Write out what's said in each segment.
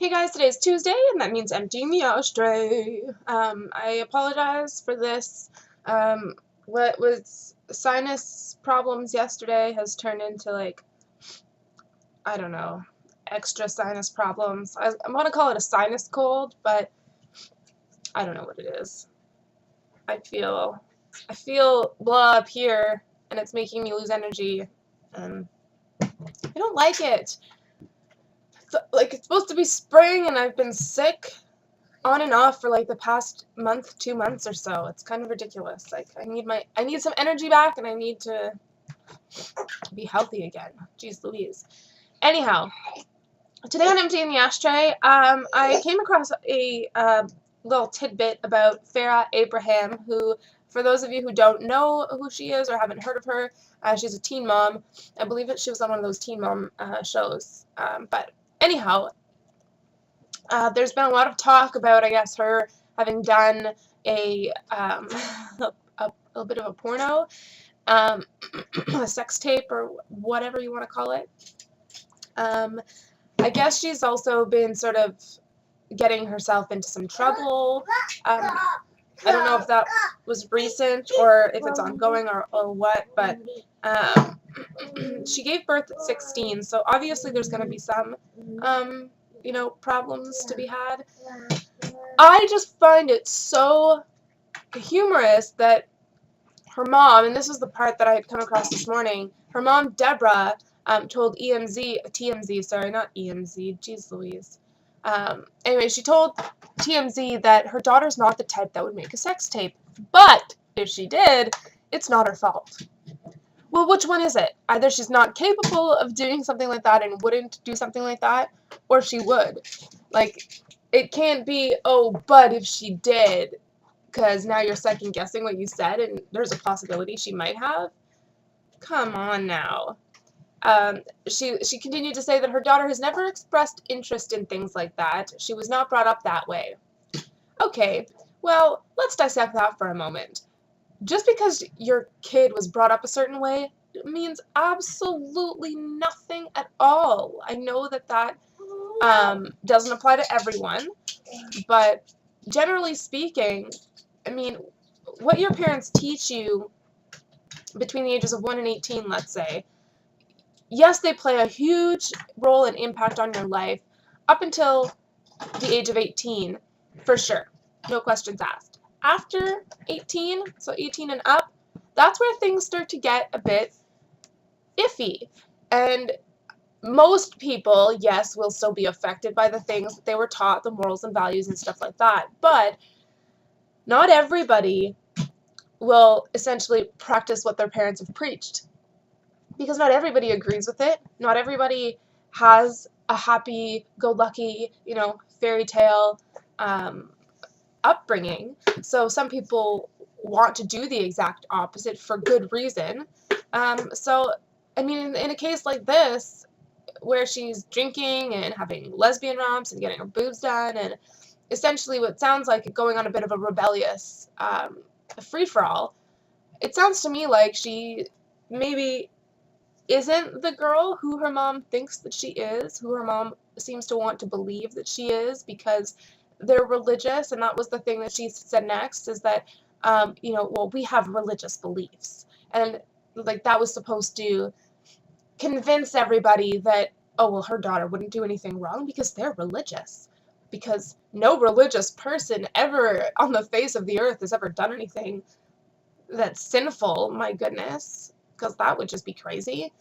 Hey guys, today's Tuesday, and that means emptying the ashtray. I apologize for this. What was sinus problems yesterday has turned into, like, I don't know, extra sinus problems. I'm gonna call it a sinus cold, but I don't know what it is. I feel blah up here, and it's making me lose energy, and I don't like it. It's supposed to be spring, and I've been sick on and off for like the past month, 2 months or so. It's kind of ridiculous. Like I need some energy back, and I need to be healthy again. Jeez Louise. Anyhow, today on Emptying the Ashtray, I came across a little tidbit about Farrah Abraham, who, for those of you who don't know who she is or haven't heard of her, she's a teen mom. I believe that she was on one of those teen mom shows. But anyhow, there's been a lot of talk about, I guess, her having done a a little bit of a porno, a sex tape, or whatever you want to call it. I guess she's also been sort of getting herself into some trouble. I don't know if that was recent or if it's ongoing or what, but she gave birth at 16, so obviously there's going to be some problems to be had. I just find it so humorous that her mom, and this is the part that I had come across this morning, her mom, Deborah, told TMZ, sorry, not EMZ, jeez Louise. Anyway, she told TMZ that her daughter's not the type that would make a sex tape, but if she did, it's not her fault. Well, which one is it? Either she's not capable of doing something like that and wouldn't do something like that, or she would. Like, it can't be, oh, but if she did, because now you're second guessing what you said and there's a possibility she might have. Come on now. She continued to say that her daughter has never expressed interest in things like that. She was not brought up that way. Okay, well, let's dissect that for a moment. Just because your kid was brought up a certain way means absolutely nothing at all. I know that doesn't apply to everyone, but generally speaking, I mean, what your parents teach you between the ages of 1 and 18, let's say, yes, they play a huge role and impact on your life up until the age of 18, for sure. No questions asked. After 18, so 18 and up, that's where things start to get a bit iffy. And most people, yes, will still be affected by the things that they were taught, the morals and values and stuff like that. But not everybody will essentially practice what their parents have preached. Because not everybody agrees with it. Not everybody has a happy-go-lucky, fairy tale upbringing. So some people want to do the exact opposite for good reason. So, I mean, in a case like this, where she's drinking and having lesbian romps and getting her boobs done, and essentially what sounds like going on a bit of a rebellious free-for-all, it sounds to me like she maybe isn't the girl who her mom thinks that she is, who her mom seems to want to believe that she is, because they're religious, and that was the thing that she said next, is that, well, we have religious beliefs. And, like, that was supposed to convince everybody that, oh, well, her daughter wouldn't do anything wrong because they're religious. Because no religious person ever on the face of the earth has ever done anything that's sinful, my goodness, because that would just be crazy.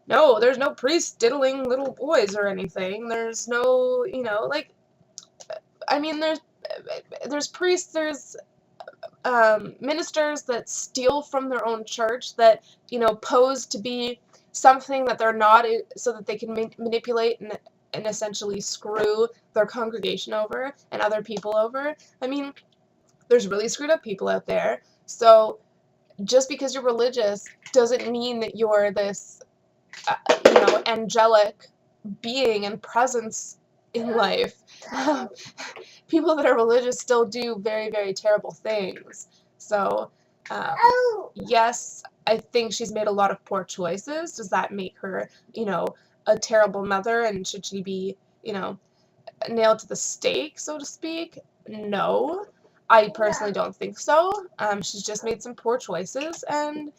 No, there's no priest diddling little boys or anything. There's no, I mean, there's priests, there's ministers that steal from their own church, that, pose to be something that they're not, so that they can manipulate and essentially screw their congregation over and other people over. I mean, there's really screwed up people out there. So just because you're religious doesn't mean that you're this, angelic being and presence in life. People that are religious still do very, very terrible things. So, yes, I think she's made a lot of poor choices. Does that make her, a terrible mother? And should she be, nailed to the stake, so to speak. No, I personally don't think so. She's just made some poor choices, and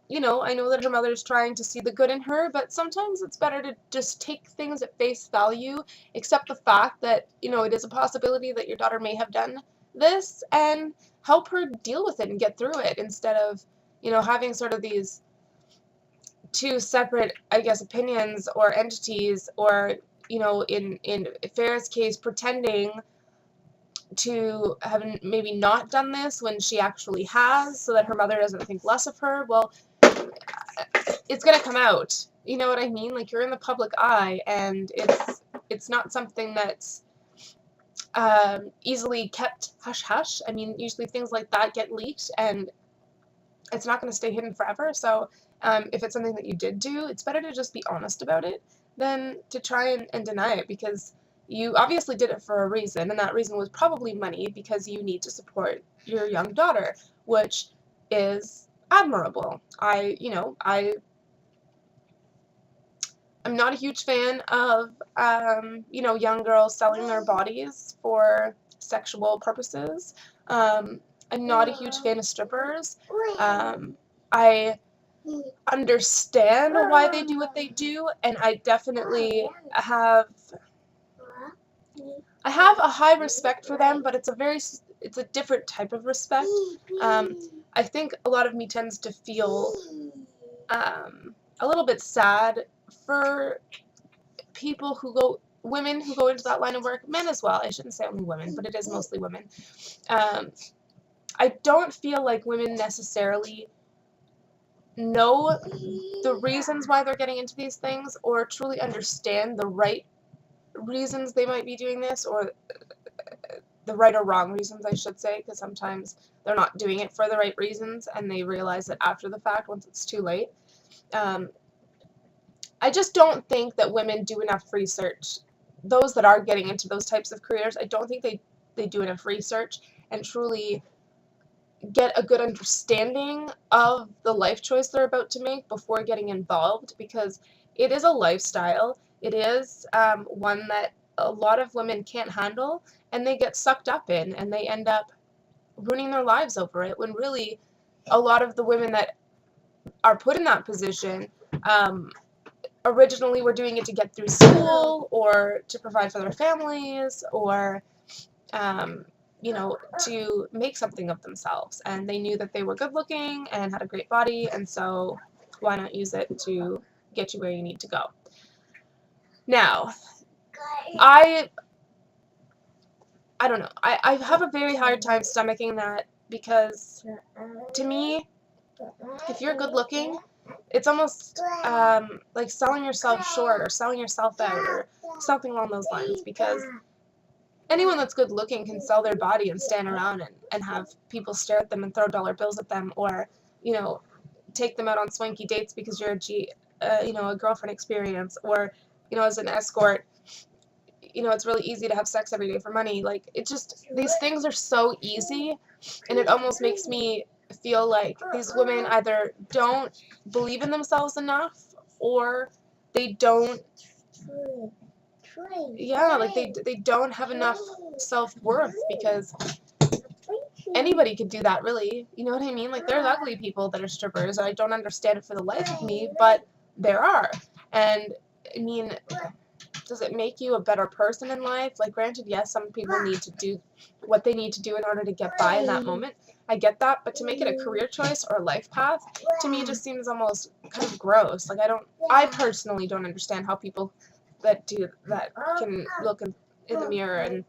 I know that her mother's trying to see the good in her, but sometimes it's better to just take things at face value, accept the fact that, it is a possibility that your daughter may have done this, and help her deal with it and get through it instead of, having sort of these two separate, I guess, opinions or entities, or, in Farrah's case, pretending to have maybe not done this when she actually has, so that her mother doesn't think less of her. Well, it's gonna come out. You know what I mean? Like, you're in the public eye, and it's not something that's easily kept hush hush. I mean, usually things like that get leaked, and it's not going to stay hidden forever. So if it's something that you did do, it's better to just be honest about it than to try and deny it, because you obviously did it for a reason, and that reason was probably money, because you need to support your young daughter, which is admirable. I'm not a huge fan of, young girls selling their bodies for sexual purposes. I'm not a huge fan of strippers. I understand why they do what they do, and I definitely have a high respect for them, but it's a different type of respect. I think a lot of me tends to feel a little bit sad for women who go into that line of work, men as well. I shouldn't say only women, but it is mostly women. I don't feel like women necessarily know the reasons why they're getting into these things, or truly understand the right reasons they might be doing this, or the right or wrong reasons, I should say, because sometimes they're not doing it for the right reasons, and they realize it after the fact, once it's too late. I just don't think that women do enough research. Those that are getting into those types of careers, I don't think they do enough research and truly get a good understanding of the life choice they're about to make before getting involved, because it is a lifestyle. It is one that a lot of women can't handle, and they get sucked up in, and they end up ruining their lives over it, when really a lot of the women that are put in that position originally were doing it to get through school, or to provide for their families, or to make something of themselves, and they knew that they were good looking and had a great body, and so why not use it to get you where you need to go. Now, I don't know. I have a very hard time stomaching that, because to me, if you're good looking, it's almost like selling yourself short, or selling yourself out, or something along those lines, because anyone that's good looking can sell their body and stand around and have people stare at them and throw dollar bills at them, or take them out on swanky dates because you're a girlfriend experience, or as an escort. It's really easy to have sex every day for money. Like, these things are so easy, and it almost makes me feel like these women either don't believe in themselves enough, or they don't, like they don't have enough self-worth, because anybody could do that, really. You know what I mean? Like, there's ugly people that are strippers, and I don't understand it for the life of me, but there are. And I mean, does it make you a better person in life? Like, granted, yes, some people need to do what they need to do in order to get by in that moment. I get that, but to make it a career choice or a life path, to me, just seems almost kind of gross. Like, I personally don't understand how people that do that can look in the mirror and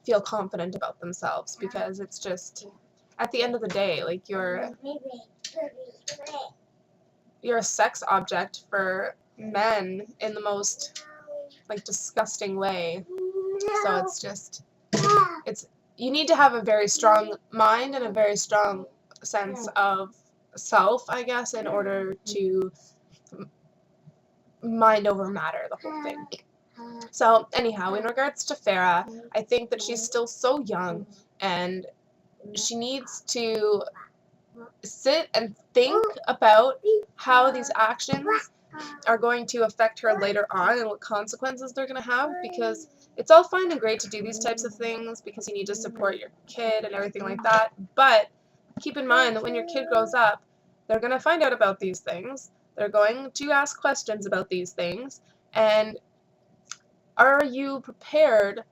feel confident about themselves, because it's just, at the end of the day, like, you're a sex object for men in the most, like, disgusting way. So you need to have a very strong mind and a very strong sense of self, I guess, in order to mind over matter, the whole thing. So anyhow, in regards to Farrah, I think that she's still so young, and she needs to sit and think about how these actions are going to affect her later on and what consequences they're going to have, because it's all fine and great to do these types of things because you need to support your kid and everything like that, but keep in mind that when your kid grows up, they're going to find out about these things, they're going to ask questions about these things, and are you prepared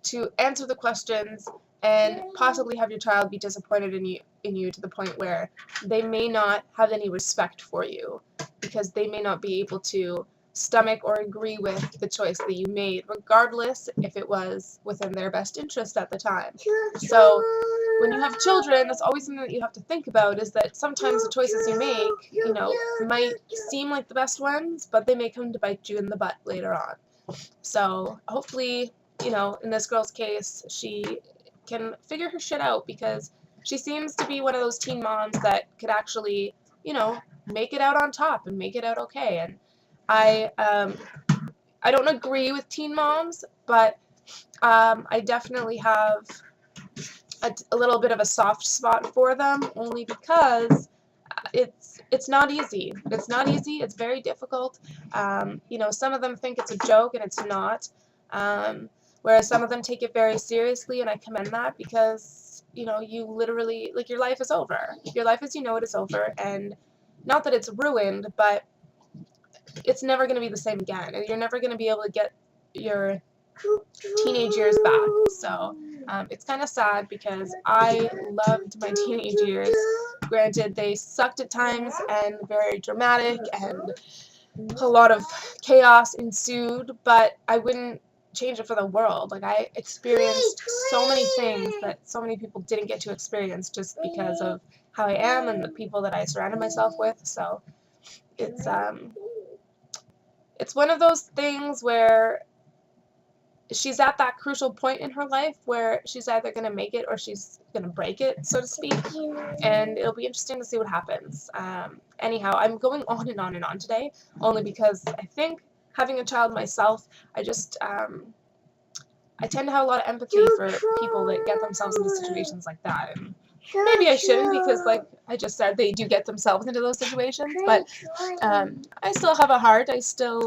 to answer the questions and possibly have your child be disappointed in you to the point where they may not have any respect for you because they may not be able to stomach or agree with the choice that you made, regardless if it was within their best interest at the time. So when you have children, that's always something that you have to think about, is that sometimes the choices you make, might seem like the best ones, but they may come to bite you in the butt later on. So hopefully, in this girl's case, she can figure her shit out, because she seems to be one of those teen moms that could actually, make it out on top and make it out okay. And I don't agree with teen moms, but I definitely have a little bit of a soft spot for them, only because it's not easy. It's not easy. It's very difficult. Some of them think it's a joke, and it's not. Whereas some of them take it very seriously, and I commend that, because you literally, like, your life is over. Your life as you know it is over, and not that it's ruined, but it's never going to be the same again, and you're never going to be able to get your teenage years back. So it's kind of sad, because I loved my teenage years. Granted, they sucked at times and very dramatic, and a lot of chaos ensued, but I wouldn't change it for the world. Like, I experienced so many things that so many people didn't get to experience just because of how I am and the people that I surrounded myself with. So it's one of those things where she's at that crucial point in her life where she's either going to make it or she's going to break it, so to speak, and it'll be interesting to see what happens. Anyhow, I'm going on and on and on today, only because I think, having a child myself, I tend to have a lot of empathy for people that get themselves into situations like that, and maybe I shouldn't, because, like I just said, they do get themselves into those situations, but I still have a heart. I still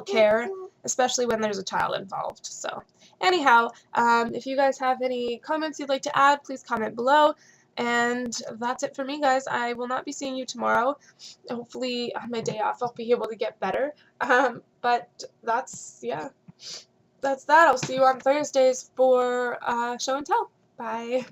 care, especially when there's a child involved. So anyhow, if you guys have any comments you'd like to add, please comment below. And that's it for me, guys. I will not be seeing you tomorrow. Hopefully, on my day off, I'll be able to get better. But that's that. I'll see you on Thursdays for show and tell. Bye.